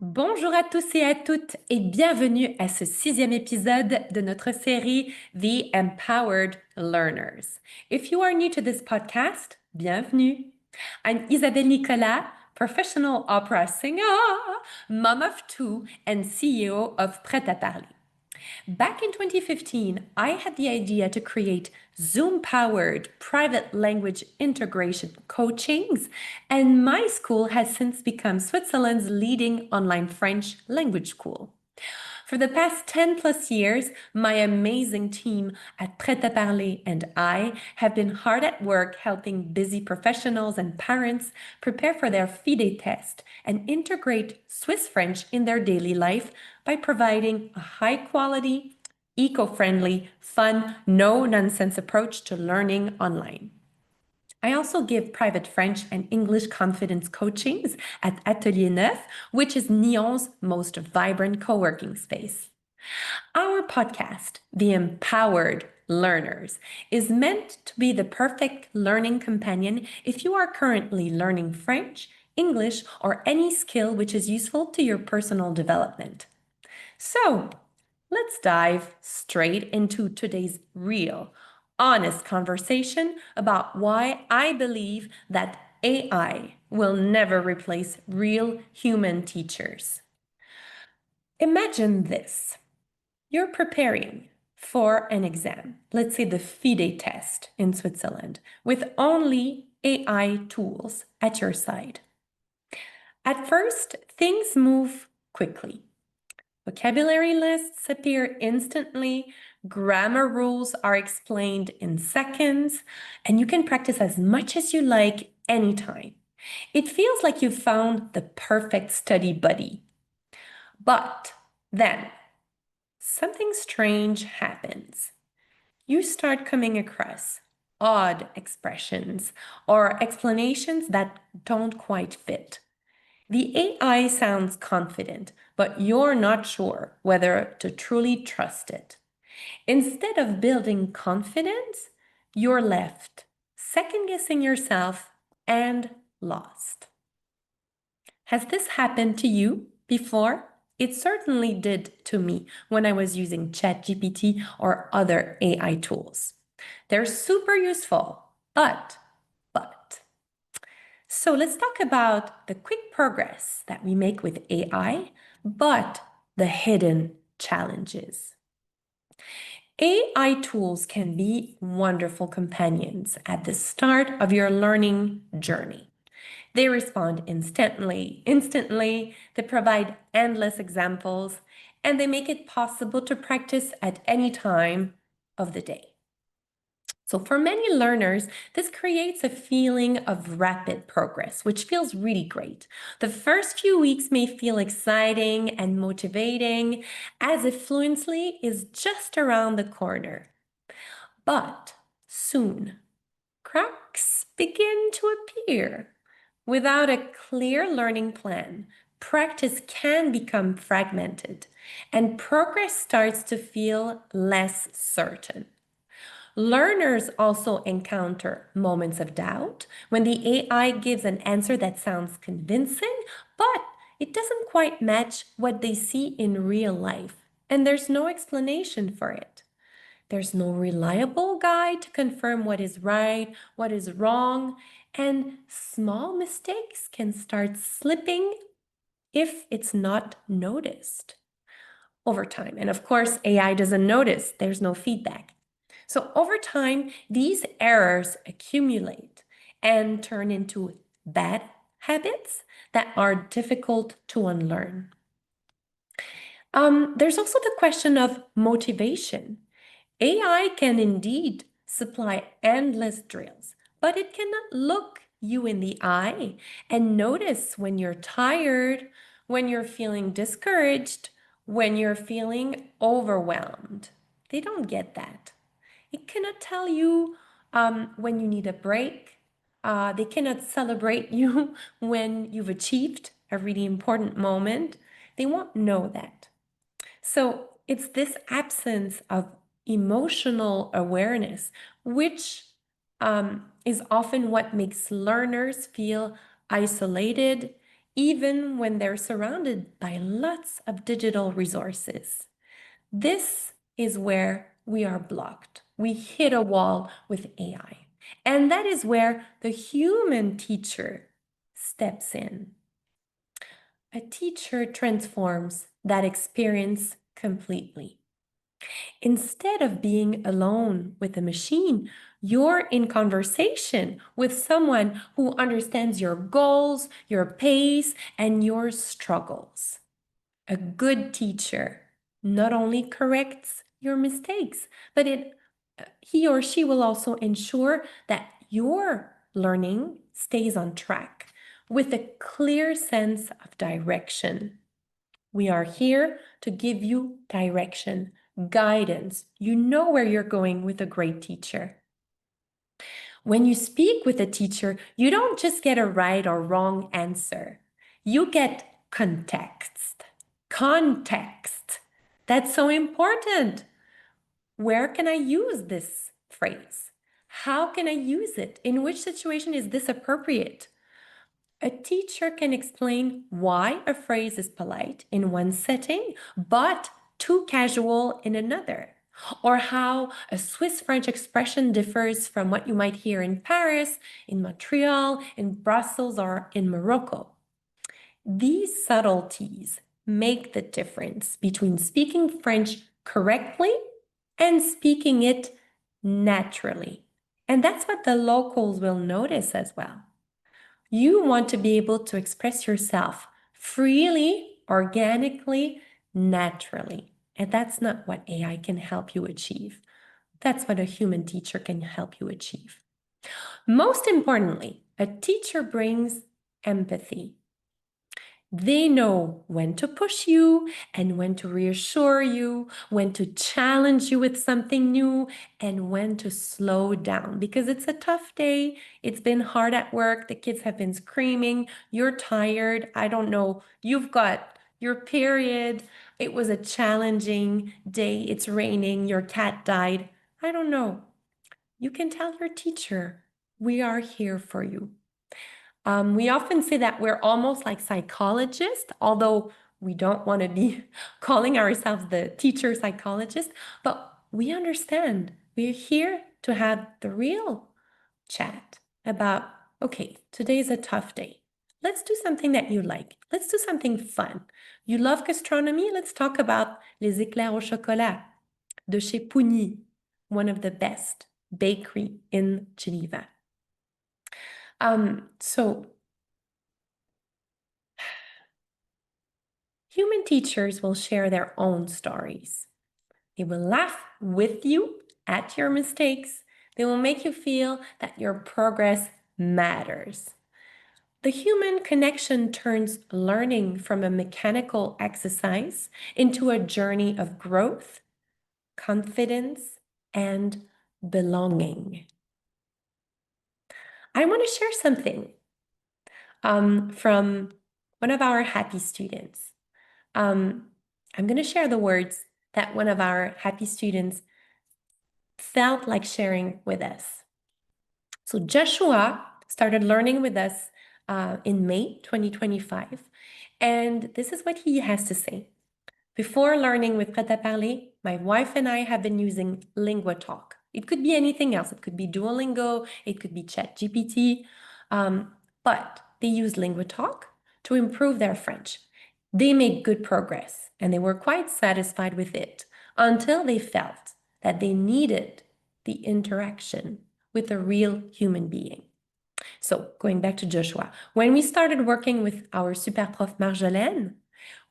Bonjour à tous et à toutes et bienvenue à ce 6e épisode de notre série The Empowered Learners. If you are new to this podcast, bienvenue. I'm Isabelle Nicolas, professional opera singer, mom of two, and CEO of Prêt, Parler. Back in 2015, I had the idea to create Zoom-powered private language integration coachings, and my school has since become Switzerland's leading online French language school. For the past 10 plus years, my amazing team at Prêt à Parler and I have been hard at work helping busy professionals and parents prepare for their fide test and integrate Swiss French in their daily life by providing a high quality, eco-friendly, fun, no-nonsense approach to learning online. I also give private French and English confidence coachings at Atelier Neuf, which is Nyon's most vibrant co-working space. Our podcast, The Empowered Learners, is meant to be the perfect learning companion if you are currently learning French, English, or any skill which is useful to your personal development. So, let's dive straight into today's real, honest conversation about why I believe that AI will never replace real human teachers. Imagine this. You're preparing for an exam, let's say the fide test in Switzerland, with only AI tools at your side. At first, things move quickly. Vocabulary lists appear instantly, grammar rules are explained in seconds, and you can practice as much as you like anytime. It feels like you've found the perfect study buddy. But then, something strange happens. You start coming across odd expressions or explanations that don't quite fit. The AI sounds confident, but you're not sure whether to truly trust it. Instead of building confidence, you're left second-guessing yourself and lost. Has this happened to you before? It certainly did to me when I was using ChatGPT or other AI tools. They're super useful, but so let's talk about the quick progress that we make with AI, but the hidden challenges. AI tools can be wonderful companions at the start of your learning journey. They respond instantly, they provide endless examples, and they make it possible to practice at any time of the day. So for many learners, this creates a feeling of rapid progress, which feels really great. The first few weeks may feel exciting and motivating, as if fluency is just around the corner. But soon, cracks begin to appear. Without a clear learning plan, practice can become fragmented, and progress starts to feel less certain. Learners also encounter moments of doubt when the AI gives an answer that sounds convincing, but it doesn't quite match what they see in real life, and there's no explanation for it. There's no reliable guide to confirm what is right, what is wrong, and small mistakes can start slipping if it's not noticed over time. And of course, AI doesn't notice, there's no feedback. So over time, these errors accumulate and turn into bad habits that are difficult to unlearn. There's also the question of motivation. AI can indeed supply endless drills, but it cannot look you in the eye and notice when you're tired, when you're feeling discouraged, when you're feeling overwhelmed. They don't get that. It cannot tell you when you need a break. They cannot celebrate you when you've achieved a really important moment. They won't know that. So it's this absence of emotional awareness, which is often what makes learners feel isolated, even when they're surrounded by lots of digital resources. This is where we are blocked. We hit a wall with AI. And that is where the human teacher steps in. A teacher transforms that experience completely. Instead of being alone with a machine, you're in conversation with someone who understands your goals, your pace, and your struggles. A good teacher not only corrects your mistakes, but he or she will also ensure that your learning stays on track with a clear sense of direction. We are here to give you direction, guidance. You know where you're going with a great teacher. When you speak with a teacher, you don't just get a right or wrong answer. You get context. Context. That's so important. Where can I use this phrase? How can I use it? In which situation is this appropriate? A teacher can explain why a phrase is polite in one setting, but too casual in another. Or how a Swiss French expression differs from what you might hear in Paris, in Montreal, in Brussels, or in Morocco. These subtleties make the difference between speaking French correctly and speaking it naturally. And that's what the locals will notice as well. You want to be able to express yourself freely, organically, naturally. And that's not what AI can help you achieve. That's what a human teacher can help you achieve. Most importantly, a teacher brings empathy. They know when to push you and when to reassure you, when to challenge you with something new, and when to slow down because it's a tough day. It's been hard at work. The kids have been screaming. You're tired. I don't know. You've got your period. It was a challenging day. It's raining. Your cat died. I don't know. You can tell your teacher, we are here for you. We often say that we're almost like psychologists, although we don't want to be calling ourselves the teacher psychologist, but we understand. We're here to have the real chat about, okay, today's a tough day. Let's do something that you like. Let's do something fun. You love gastronomy? Let's talk about les éclairs au chocolat de chez Pougny, one of the best bakery in Geneva. So human teachers will share their own stories. They will laugh with you at your mistakes. They will make you feel that your progress matters. The human connection turns learning from a mechanical exercise into a journey of growth, confidence, and belonging. I want to share something from one of our happy students. I'm going to share the words that one of our happy students felt like sharing with us. So Joshua started learning with us in May 2025, and this is what he has to say. Before learning with Prêt, Parler, my wife and I have been using LinguaTalk. It could be anything else. It could be Duolingo, it could be ChatGPT, but they use LinguaTalk to improve their French. They made good progress and they were quite satisfied with it until they felt that they needed the interaction with a real human being. So going back to Joshua, when we started working with our super prof Marjolaine,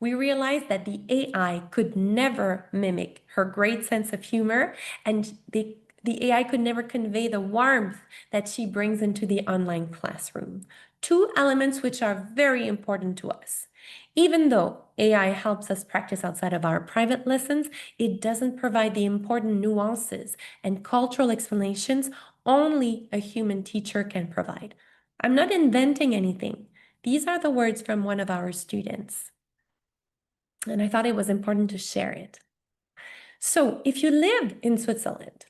we realized that the AI could never mimic her great sense of humor, and the AI could never convey the warmth that she brings into the online classroom. Two elements which are very important to us. Even though AI helps us practice outside of our private lessons, it doesn't provide the important nuances and cultural explanations only a human teacher can provide. I'm not inventing anything. These are the words from one of our students. And I thought it was important to share it. So if you live in Switzerland,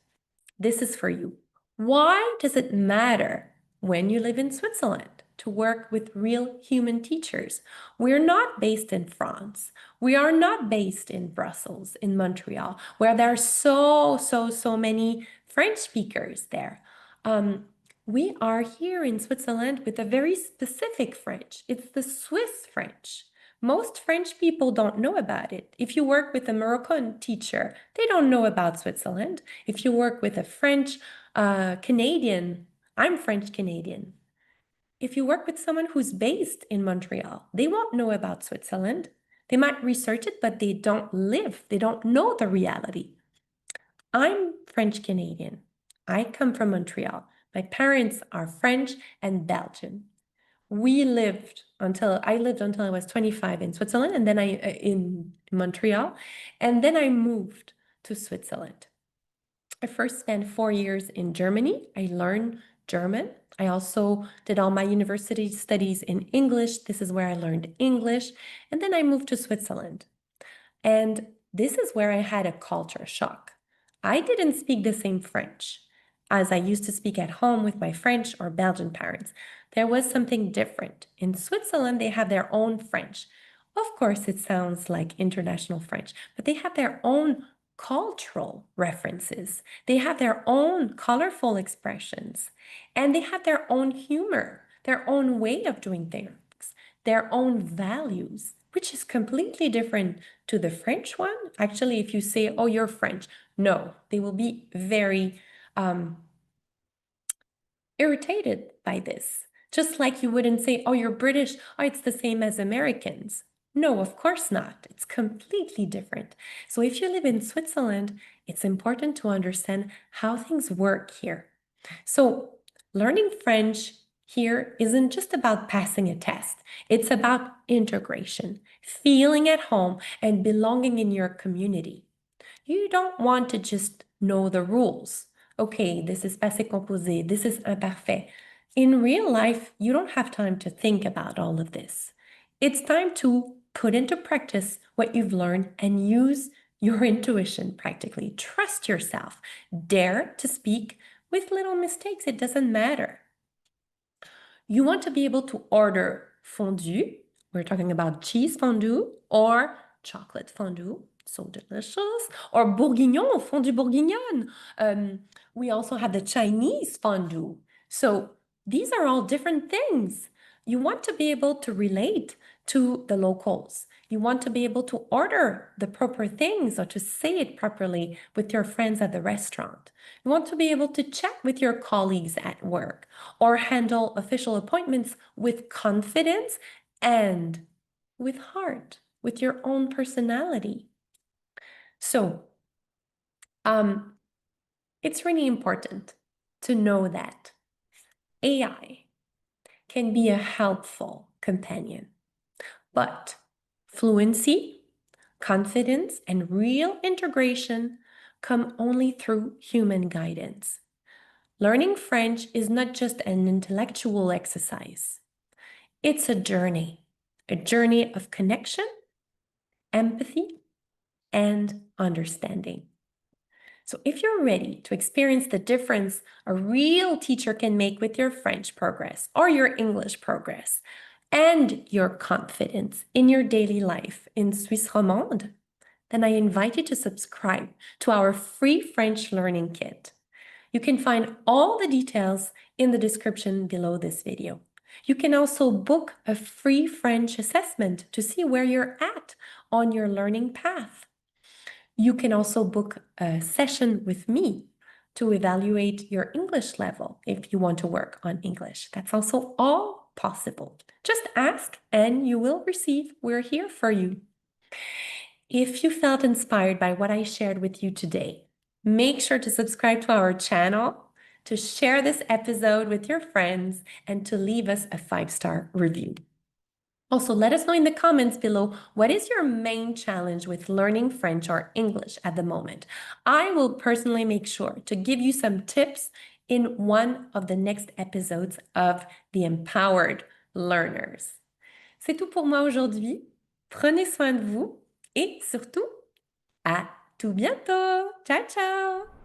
this is for you. Why does it matter when you live in Switzerland to work with real human teachers. We're not based in France. We are not based in Brussels, in Montreal, where there are so many French speakers there. We are here in Switzerland with a very specific French. It's the Swiss French. Most French people don't know about it. If you work with a Moroccan teacher, they don't know about Switzerland. If you work with a French Canadian, I'm French Canadian. If you work with someone who's based in Montreal, they won't know about Switzerland. They might research it, but they don't live, they don't know the reality. I'm French Canadian. I come from Montreal. My parents are French and Belgian. I lived until I was 25 in Switzerland, and then in Montreal, and then I moved to Switzerland. I first spent 4 years in Germany. I learned German. I also did all my university studies in English. This is where I learned English. And then I moved to Switzerland. And this is where I had a culture shock. I didn't speak the same French as I used to speak at home with my French or Belgian parents. There was something different. In Switzerland, they have their own French. Of course, it sounds like international French, but they have their own cultural references. They have their own colorful expressions, and they have their own humor, their own way of doing things, their own values, which is completely different to the French one. Actually, if you say, oh, you're French, no, they will be very irritated by this. Just like you wouldn't say, oh, you're British, oh, it's the same as Americans. No, of course not. It's completely different. So if you live in Switzerland, it's important to understand how things work here. So learning French here isn't just about passing a test. It's about integration, feeling at home, and belonging in your community. You don't want to just know the rules. Okay, this is passé composé, this is imparfait. In real life, you don't have time to think about all of this. It's time to put into practice what you've learned and use your intuition practically. Trust yourself. Dare to speak with little mistakes. It doesn't matter. You want to be able to order fondue. We're talking about cheese fondue or chocolate fondue. So delicious. Or bourguignon, fondue bourguignonne. We also have the Chinese fondue. So these are all different things. You want to be able to relate to the locals. You want to be able to order the proper things or to say it properly with your friends at the restaurant. You want to be able to chat with your colleagues at work or handle official appointments with confidence and with heart, with your own personality. So, it's really important to know that AI can be a helpful companion, but fluency, confidence, and real integration come only through human guidance. Learning French is not just an intellectual exercise. It's a journey of connection, empathy, and understanding. So if you're ready to experience the difference a real teacher can make with your French progress or your English progress and your confidence in your daily life in Suisse Romande, then I invite you to subscribe to our free French learning kit. You can find all the details in the description below this video. You can also book a free French assessment to see where you're at on your learning path. You can also book a session with me to evaluate your English level if you want to work on English. That's also all possible. Just ask and you will receive. We're here for you. If you felt inspired by what I shared with you today, make sure to subscribe to our channel, to share this episode with your friends, and to leave us a 5-star review. Also, let us know in the comments below, what is your main challenge with learning French or English at the moment? I will personally make sure to give you some tips in one of the next episodes of The Empowered Learners. C'est tout pour moi aujourd'hui. Prenez soin de vous et surtout, à tout bientôt. Ciao, ciao!